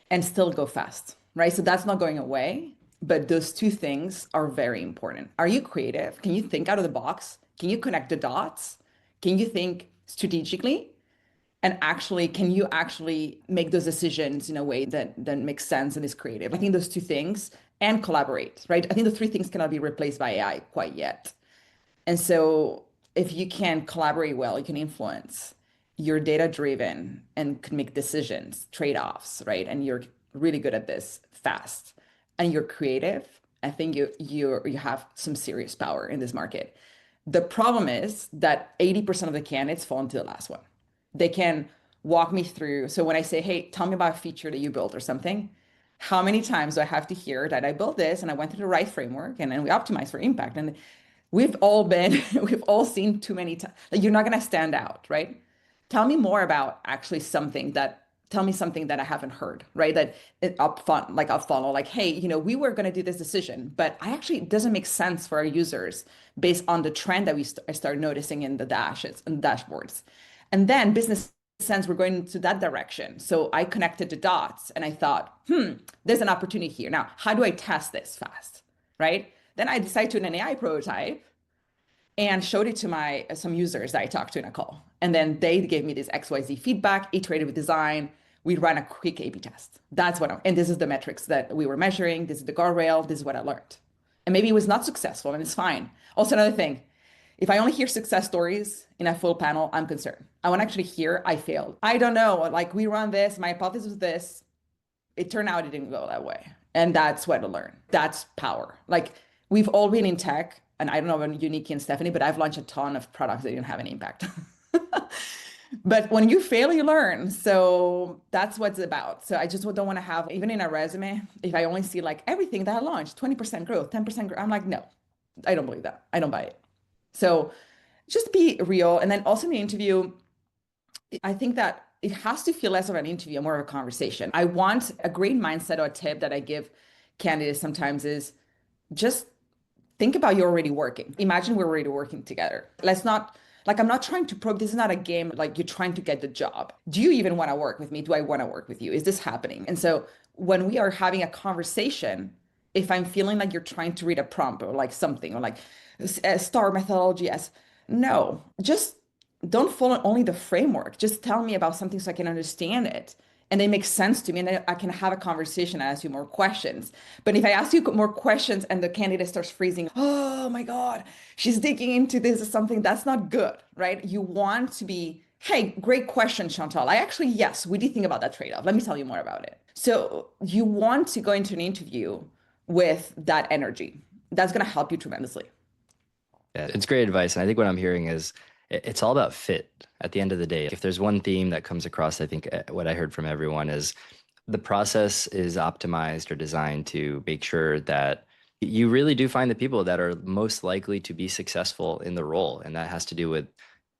and still go fast, right? So that's not going away, but those two things are very important. Are you creative? Can you think out of the box? Can you connect the dots? Can you think strategically? And actually, can you actually make those decisions in a way that makes sense and is creative? I think those two things and collaborate, right? I think the three things cannot be replaced by AI quite yet. And so if you can collaborate well, you can influence, you're data driven and can make decisions, trade-offs, right? And you're really good at this fast and you're creative. I think you have some serious power in this market. The problem is that 80% of the candidates fall into the last one. They can walk me through. So when I say, hey, tell me about a feature that you built or something, how many times do I have to hear that I built this and I went through the right framework and then we optimized for impact? And we've all seen too many times. Like, you're not going to stand out, right? Tell me more about actually tell me something that I haven't heard, right? That up funnel, like, hey, we were going to do this decision, but it doesn't make sense for our users based on the trend that I start noticing in the dashes and dashboards. And then business sense, we're going to that direction. So I connected the dots and I thought, there's an opportunity here. Now, how do I test this fast, right? Then I decided to do an AI prototype and showed it to some users that I talked to in a call. And then they gave me this XYZ feedback, iterated with design. We ran a quick A/B test. And this is the metrics that we were measuring. This is the guardrail. This is what I learned. And maybe it was not successful and it's fine. Also, another thing, if I only hear success stories in a full panel, I'm concerned. I want to actually hear I failed. I don't know, like we run this, my hypothesis was this. It turned out it didn't go that way. And that's what I learned. That's power. Like, we've all been in tech, and I don't know about you, Nickey and Stephanie, but I've launched a ton of products that didn't have any impact. But when you fail, you learn. So that's what it's about. So I just don't want to have, even in a resume, if I only see like everything that I launched, 20% growth, 10% growth, I'm like, no, I don't believe that. I don't buy it. So just be real. And then also in the interview, I think that it has to feel less of an interview, more of a conversation. I want a great mindset or a tip that I give candidates sometimes is just think about you're already working. Imagine we're already working together. Let's not, like, I'm not trying to probe. This is not a game like you're trying to get the job. Do you even want to work with me? Do I want to work with you? Is this happening? And so when we are having a conversation, if I'm feeling like you're trying to read a prompt or like something or like a star methodology no, just don't follow only the framework. Just tell me about something so I can understand it and it makes sense to me, and then I can have a conversation and ask you more questions. But if I ask you more questions and the candidate starts freezing, oh my God, she's digging into this or something, that's not good, right? You want to be, hey, great question, Chantal. Yes, we did think about that trade-off. Let me tell you more about it. So you want to go into an interview with that energy. That's going to help you tremendously. Yeah, it's great advice. And I think what I'm hearing is it's all about fit at the end of the day. If there's one theme that comes across, I think what I heard from everyone is the process is optimized or designed to make sure that you really do find the people that are most likely to be successful in the role. And that has to do with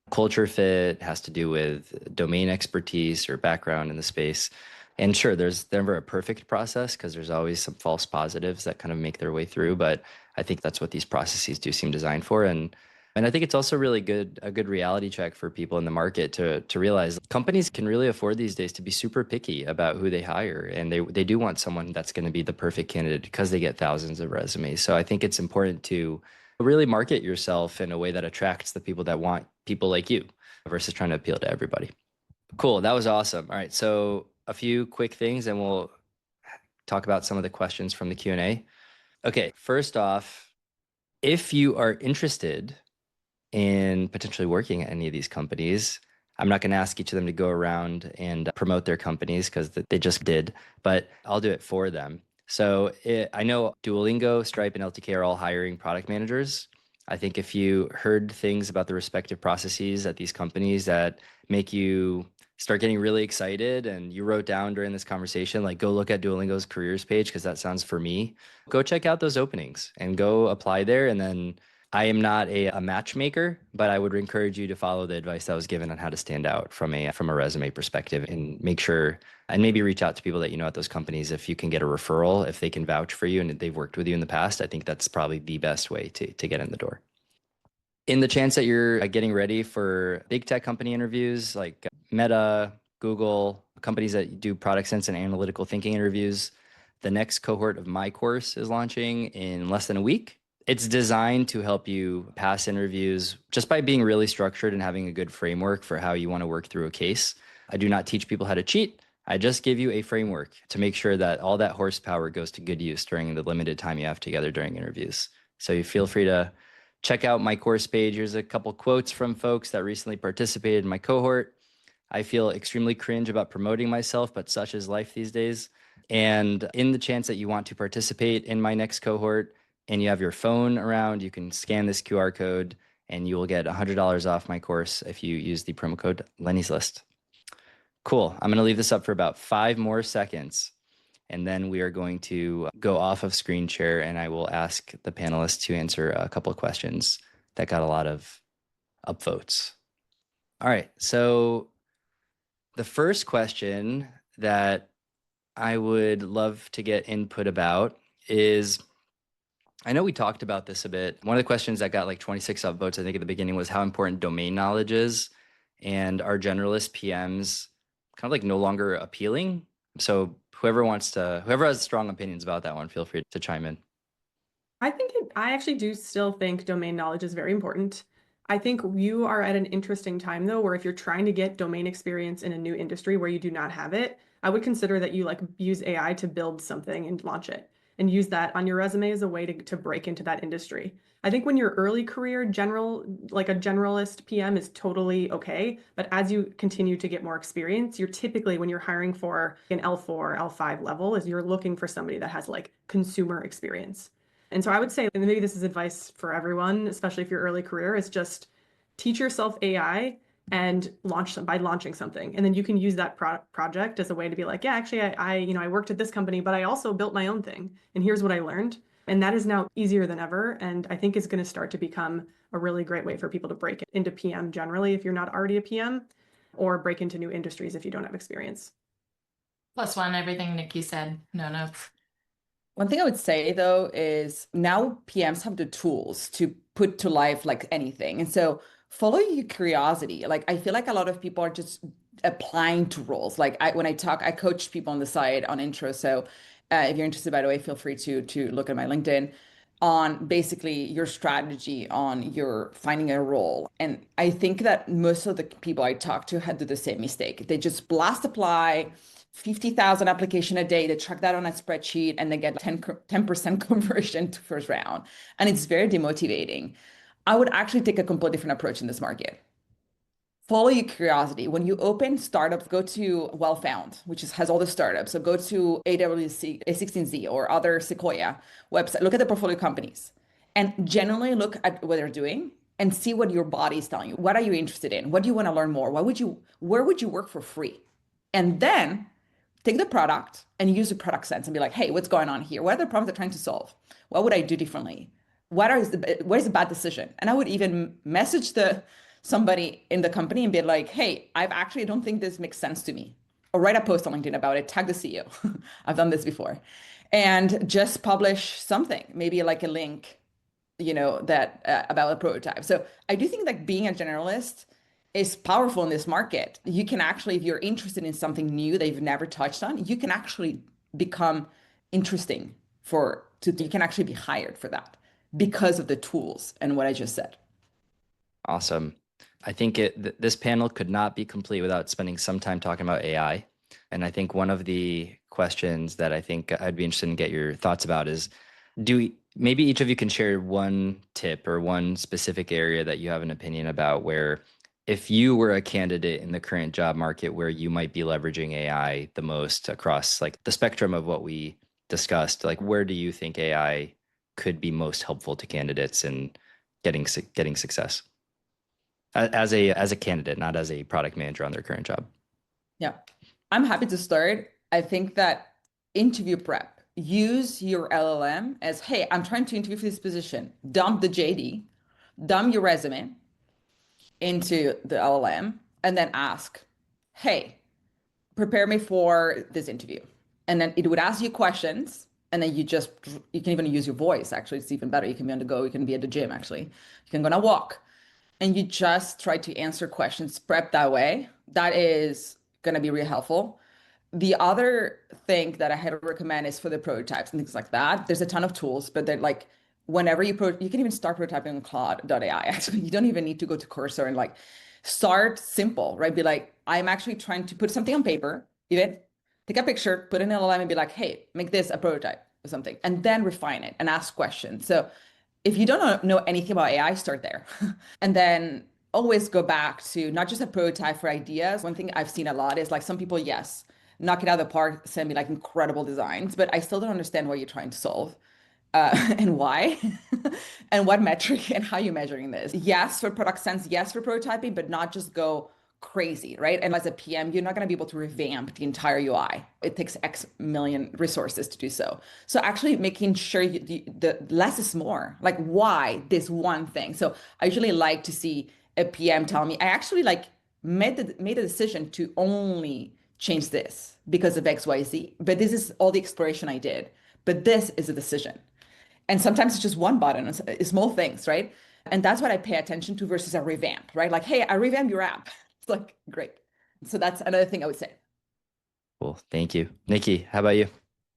culture fit, has to do with domain expertise or background in the space. And sure, there's never a perfect process because there's always some false positives that kind of make their way through. But I think that's what these processes do seem designed for. And I think it's also really a good reality check for people in the market to realize companies can really afford these days to be super picky about who they hire. And they do want someone that's going to be the perfect candidate because they get thousands of resumes. So I think it's important to really market yourself in a way that attracts the people that want people like you versus trying to appeal to everybody. Cool. That was awesome. All right. So a few quick things and we'll talk about some of the questions from the Q&A. Okay. First off, if you are interested in potentially working at any of these companies, I'm not going to ask each of them to go around and promote their companies because they just did, but I'll do it for them. So I know Duolingo, Stripe, and LTK are all hiring product managers. I think if you heard things about the respective processes at these companies that make you start getting really excited and you wrote down during this conversation, like go look at Duolingo's careers page because that sounds for me, go check out those openings and go apply there and then I am not a matchmaker, but I would encourage you to follow the advice that was given on how to stand out from a resume perspective, and make sure and maybe reach out to people that you know at those companies if you can get a referral, if they can vouch for you and they've worked with you in the past. I think that's probably the best way to get in the door. In the chance that you're getting ready for big tech company interviews like Meta, Google, companies that do product sense and analytical thinking interviews, the next cohort of my course is launching in less than a week. It's designed to help you pass interviews just by being really structured and having a good framework for how you want to work through a case. I do not teach people how to cheat. I just give you a framework to make sure that all that horsepower goes to good use during the limited time you have together during interviews. So you feel free to check out my course page. Here's a couple quotes from folks that recently participated in my cohort. I feel extremely cringe about promoting myself, but such is life these days. And in the chance that you want to participate in my next cohort and you have your phone around, you can scan this QR code and you will get $100 off my course if you use the promo code Lenny's List. Cool. I'm going to leave this up for about 5 more seconds, and then we are going to go off of screen share and I will ask the panelists to answer a couple of questions that got a lot of upvotes. All right. So the first question that I would love to get input about is, I know we talked about this a bit. One of the questions that got like 26 upvotes, I think at the beginning, was how important domain knowledge is. And are generalist PMs kind of like no longer appealing? So whoever has strong opinions about that one, feel free to chime in. I actually do still think domain knowledge is very important. I think you are at an interesting time though, where if you're trying to get domain experience in a new industry where you do not have it, I would consider that you like use AI to build something and launch it and use that on your resume as a way to break into that industry. I think when you're early career, like a generalist PM is totally okay. But as you continue to get more experience, you're typically, when you're hiring for an L4, L5 level, is you're looking for somebody that has like consumer experience. And so I would say, and maybe this is advice for everyone, especially if you're early career, is just teach yourself AI and by launching something. And then you can use that project as a way to be like, yeah, actually, I worked at this company, but I also built my own thing. And here's what I learned. And that is now easier than ever. And I think is going to start to become a really great way for people to break into PM generally, if you're not already a PM, or break into new industries if you don't have experience. +1, everything Nickey said. No notes. One thing I would say though is now PMs have the tools to put to life like anything. And so follow your curiosity. Like I feel like a lot of people are just applying to roles. Like when I coach people on the side on intro. So if you're interested, by the way, feel free to look at my LinkedIn on basically your strategy on your finding a role. And I think that most of the people I talk to had do the same mistake. They just blast apply, 50,000 application a day. They track that on a spreadsheet and they get 10% conversion to first round. And it's very demotivating. I would actually take a completely different approach in this market. Follow your curiosity. When you open startups, go to Well-Found, which has all the startups. So go to AWC, A16Z or other Sequoia website. Look at the portfolio companies and generally look at what they're doing and see what your body is telling you. What are you interested in? What do you want to learn more? Where would you work for free? And then take the product and use the product sense and be like, hey, what's going on here? What are the problems they're trying to solve? What would I do differently? What is the bad decision? And I would even message somebody in the company and be like, hey, I don't think this makes sense to me. Or write a post on LinkedIn about it, tag the CEO. I've done this before. And just publish something, maybe like a link, that about a prototype. So I do think that being a generalist is powerful in this market. You can actually, if you're interested in something new that you've never touched on, you can actually become interesting you can actually be hired for that because of the tools and what I just said. Awesome. I think this panel could not be complete without spending some time talking about AI. And I think one of the questions that I think I'd be interested in get your thoughts about is, maybe each of you can share one tip or one specific area that you have an opinion about where, if you were a candidate in the current job market, where you might be leveraging AI the most across like the spectrum of what we discussed, like where do you think AI could be most helpful to candidates in getting success as a candidate, not as a product manager on their current job? Yeah, I'm happy to start. I think that interview prep, use your LLM as, hey, I'm trying to interview for this position. Dump the JD, dump your resume into the LLM and then ask, hey, prepare me for this interview. And then it would ask you questions. And then you can even use your voice. Actually, it's even better. You can be on the go. You can be at the gym, actually. You can go on a walk. And you just try to answer questions, prep that way. That is going to be really helpful. The other thing that I had to recommend is for the prototypes and things like that. There's a ton of tools, but they're like, whenever you can even start prototyping on Claude.ai. Actually, you don't even need to go to Cursor and like start simple, right? Be like, I'm actually trying to put something on paper, even take a picture, put it in an LLM and be like, hey, make this a prototype or something, and then refine it and ask questions. So if you don't know anything about AI, start there. And then always go back to not just a prototype for ideas. One thing I've seen a lot is like some people, yes, knock it out of the park, send me like incredible designs, but I still don't understand what you're trying to solve. And why and what metric and how you're measuring this. Yes, for product sense, yes, for prototyping, but not just go crazy, right? And as a PM, you're not going to be able to revamp the entire UI. It takes X million resources to do so. So actually making sure the less is more, like why this one thing. So I usually like to see a PM tell me, I actually like made a decision to only change this because of X, Y, Z, but this is all the exploration I did. But this is a decision. And sometimes it's just one button, it's small things, right? And that's what I pay attention to versus a revamp, right? Like, hey, I revamped your app. It's like, great. So that's another thing I would say. Cool. Thank you. Nickey, how about you?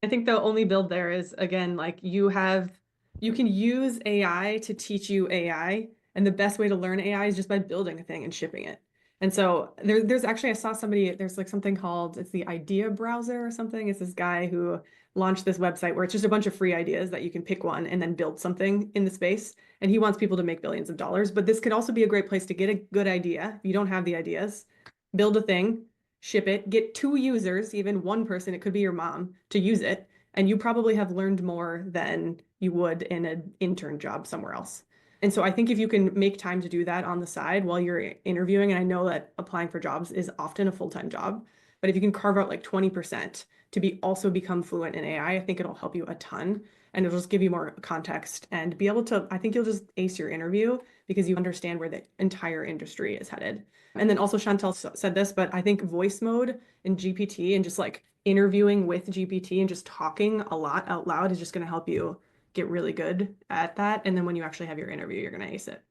I think the only build there is, again, like you can use AI to teach you AI. And the best way to learn AI is just by building a thing and shipping it. And so there's actually, I saw there's like something called, it's the idea browser or something. It's this guy who launched this website where it's just a bunch of free ideas that you can pick one and then build something in the space. And he wants people to make billions of dollars. But this could also be a great place to get a good idea. If you don't have the ideas, build a thing, ship it, get 2 users, even one person, it could be your mom, to use it. And you probably have learned more than you would in an intern job somewhere else. And so I think if you can make time to do that on the side while you're interviewing, and I know that applying for jobs is often a full-time job, but if you can carve out like 20% to also become fluent in AI, I think it'll help you a ton. And it'll just give you more context and be able to, I think you'll just ace your interview because you understand where the entire industry is headed. And then also Chantal said this, but I think voice mode in GPT and just like interviewing with GPT and just talking a lot out loud is just going to help you get really good at that. And then when you actually have your interview, you're going to ace it.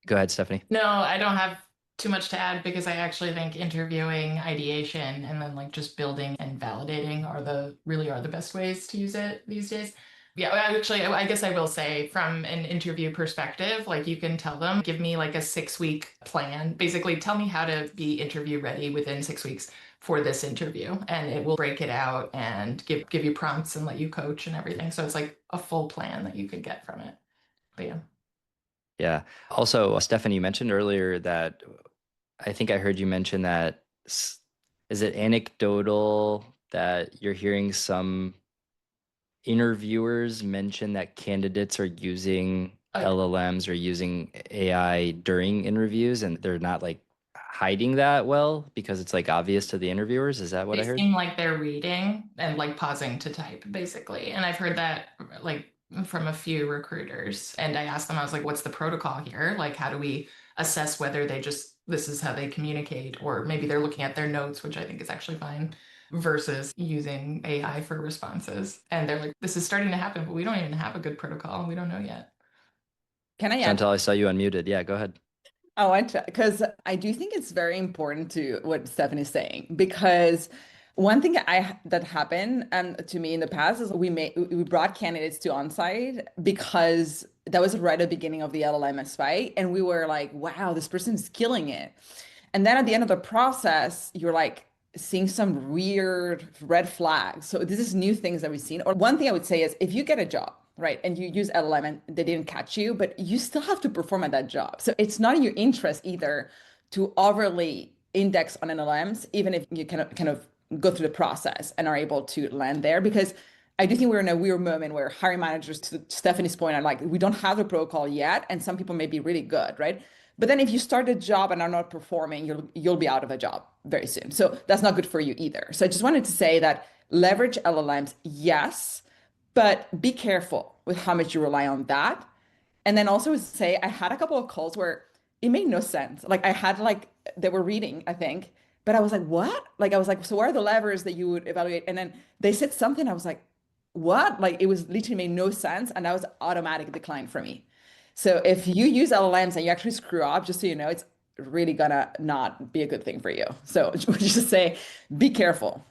Go ahead, Stephanie. No, I don't have too much to add because I actually think interviewing, ideation, and then like just building and validating really are the best ways to use it these days. Yeah, actually, I guess I will say from an interview perspective, like you can tell them, give me like a 6-week plan. Basically, tell me how to be interview ready within 6 weeks for this interview. And it will break it out and give you prompts and let you coach and everything. So it's like a full plan that you could get from it. But yeah. Yeah. Also, Stephanie, you mentioned earlier that I think I heard you mention that, is it anecdotal that you're hearing some interviewers mention that candidates are using LLMs or using AI during interviews and they're not like hiding that well because it's like obvious to the interviewers? Is that what I heard? They seem like they're reading and like pausing to type, basically. And I've heard that like from a few recruiters. And I asked them, I was like, what's the protocol here? Like, how do we assess whether this is how they communicate, or maybe they're looking at their notes, which I think is actually fine, versus using AI for responses. And they're like, this is starting to happen, but we don't even have a good protocol. We don't know yet. Can I add? Chantal, I saw you unmuted. Yeah, go ahead. Oh, because I do think it's very important to what Stephanie's saying, because one thing that happened to me in the past is we brought candidates to onsite because that was right at the beginning of the LLMS fight, and we were like, wow, this person is killing it. And then at the end of the process, you're like seeing some weird red flags. So this is new things that we've seen. Or one thing I would say is if you get a job, right, and you use LLM and they didn't catch you, but you still have to perform at that job. So it's not in your interest either to overly index on LLMs, even if you kind of go through the process and are able to land there. Because I do think we're in a weird moment where hiring managers, to Stephanie's point, are like, we don't have the protocol yet, and some people may be really good, right? But then if you start a job and are not performing, you'll be out of a job very soon. So that's not good for you either. So I just wanted to say that leverage LLMs, yes, but be careful with how much you rely on that. And then also say I had a couple of calls where it made no sense. Like I had like they were reading, I think, but I was like, what? Like I was like, so what are the levers that you would evaluate? And then they said something, I was like, what? Like it was literally made no sense, and that was automatic decline for me. So if you use LLMs and you actually screw up, just so you know, it's really gonna not be a good thing for you. So just say, be careful.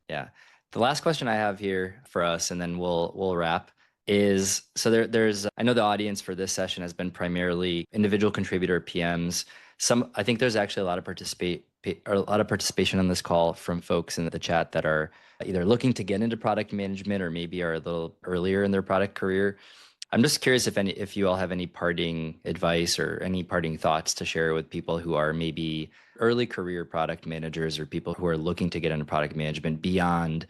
Yeah. The last question I have here for us, and then we'll wrap, is so there's I know the audience for this session has been primarily individual contributor PMs. I think there's actually a lot of participation on this call from folks in the chat that are either looking to get into product management or maybe are a little earlier in their product career. I'm just curious if you all have any parting advice or any parting thoughts to share with people who are maybe early career product managers or people who are looking to get into product management beyond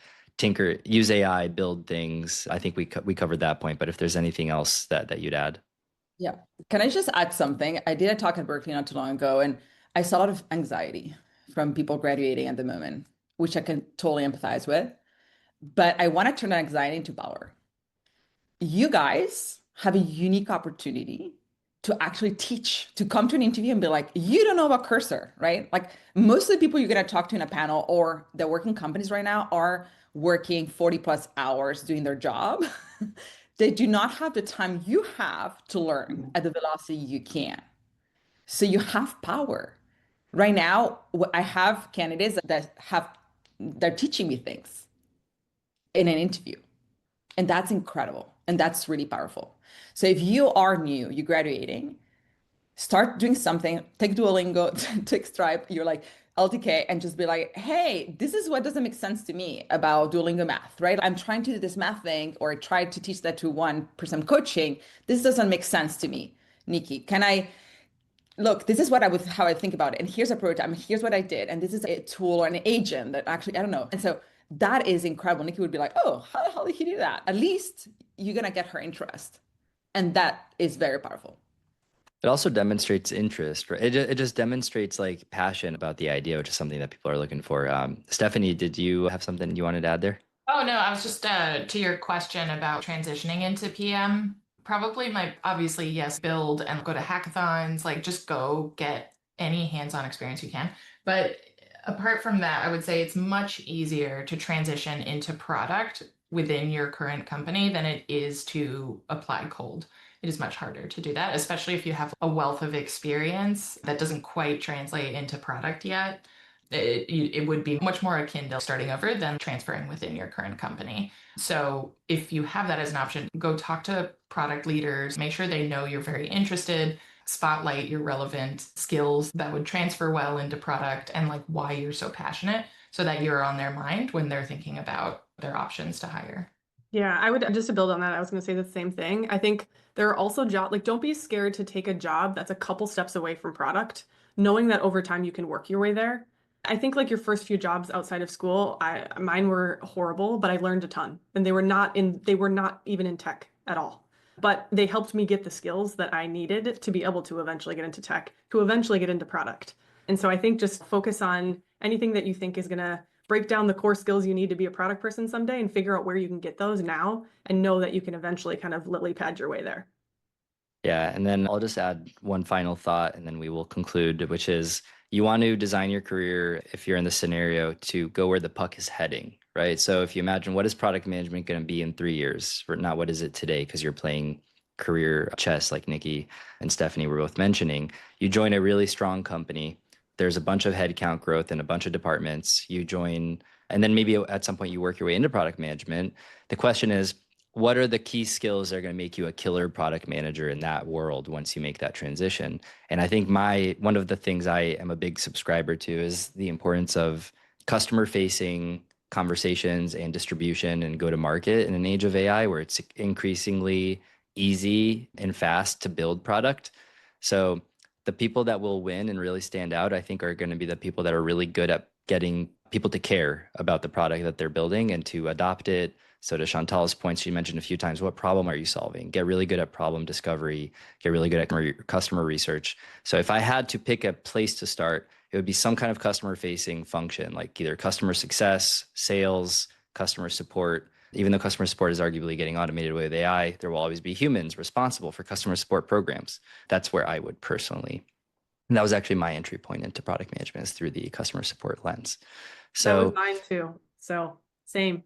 use AI, build things. I think we covered that point, but if there's anything else that you'd add. Yeah. Can I just add something? I did a talk at Berkeley not too long ago, and I saw a lot of anxiety from people graduating at the moment, which I can totally empathize with. But I want to turn that anxiety into power. You guys have a unique opportunity to actually teach, to come to an interview and be like, you don't know about cursor, right? Like most of the people you're going to talk to in a panel or that work in companies right now are working 40 plus hours doing their job. They do not have the time you have to learn at the velocity you can. So you have power. Right now, I have candidates they're teaching me things in an interview. And that's incredible. And that's really powerful. So if you are new, you're graduating, start doing something, take Duolingo, take Stripe, you're like LTK, and just be like, hey, this is what doesn't make sense to me about Duolingo math, right? I'm trying to do this math thing, or I tried to teach that to 1% coaching. This doesn't make sense to me. Nickey, can I look, this is how I think about it. And here's a prototype, and here's what I did. And this is a tool or an agent that actually, I don't know. And so that is incredible. Nickey would be like, oh, how the hell did he do that? At least you're going to get her interest. And that is very powerful. It also demonstrates interest, right? It just demonstrates like passion about the idea, which is something that people are looking for. Stephanie, did you have something you wanted to add there? Oh, no, I was just to your question about transitioning into PM. Probably obviously, yes, build and go to hackathons, like just go get any hands-on experience you can. But apart from that, I would say it's much easier to transition into product within your current company than it is to apply cold. It is much harder to do that, especially if you have a wealth of experience that doesn't quite translate into product yet. It would be much more akin to starting over than transferring within your current company. So if you have that as an option, go talk to product leaders, make sure they know you're very interested, spotlight your relevant skills that would transfer well into product and like why you're so passionate so that you're on their mind when they're thinking about their options to hire. Yeah, I would just to build on that, I was going to say the same thing. I think there are also jobs, like don't be scared to take a job that's a couple steps away from product, knowing that over time you can work your way there. I think like your first few jobs outside of school, mine were horrible, but I learned a ton. And they were not even in tech at all. But they helped me get the skills that I needed to be able to eventually get into tech, to eventually get into product. And so I think just focus on anything that you think is going to break down the core skills you need to be a product person someday and figure out where you can get those now and know that you can eventually kind of lily pad your way there. Yeah, and then I'll just add one final thought and then we will conclude, which is you want to design your career, if you're in the scenario, to go where the puck is heading, right? So if you imagine what is product management going to be in 3 years, or not what is it today, because you're playing career chess like Nickey and Stephanie were both mentioning, you join a really strong company. There's a bunch of headcount growth in a bunch of departments. You join, and then maybe at some point you work your way into product management. The question is, what are the key skills that are going to make you a killer product manager in that world once you make that transition? And I think one of the things I am a big subscriber to is the importance of customer facing conversations and distribution and go to market in an age of AI where it's increasingly easy and fast to build product. So the people that will win and really stand out, I think, are going to be the people that are really good at getting people to care about the product that they're building and to adopt it. So to Chantal's point, she mentioned a few times, what problem are you solving? Get really good at problem discovery, get really good at customer research. So if I had to pick a place to start, it would be some kind of customer facing function, like either customer success, sales, customer support. Even though customer support is arguably getting automated with AI, there will always be humans responsible for customer support programs. That's where I would personally, and that was actually my entry point into product management, is through the customer support lens. That was So mine too. So same.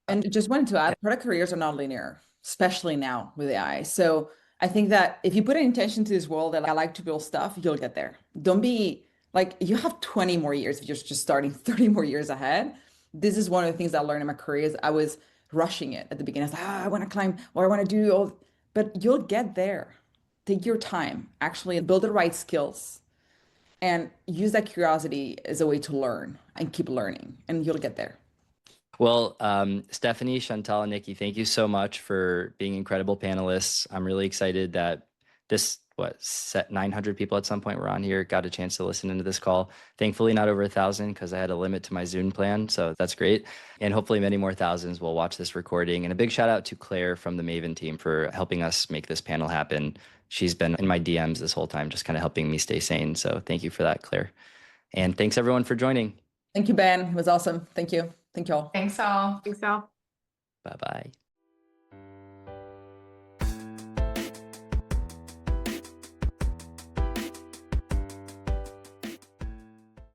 And just wanted to add, product careers are not linear, especially now with AI. So I think that if you put an intention to this world that I like to build stuff, you'll get there. Don't be like, you have 20 more years if you're just starting 30 more years ahead. This is one of the things I learned in my career is I was rushing it at the beginning. I was like, I want to climb or I want to do all, but you'll get there. Take your time, actually build the right skills and use that curiosity as a way to learn and keep learning and you'll get there. Well, Stephanie, Chantal, and Nickey, thank you so much for being incredible panelists. I'm really excited that this, 900 people at some point were on here, got a chance to listen into this call. Thankfully, not over 1,000 because I had a limit to my Zoom plan. So that's great. And hopefully many more thousands will watch this recording. And a big shout out to Claire from the Maven team for helping us make this panel happen. She's been in my DMs this whole time, just kind of helping me stay sane. So thank you for that, Claire. And thanks everyone for joining. Thank you, Ben. It was awesome. Thank you. Thank you all. Thanks all. Thanks, Al. Bye-bye.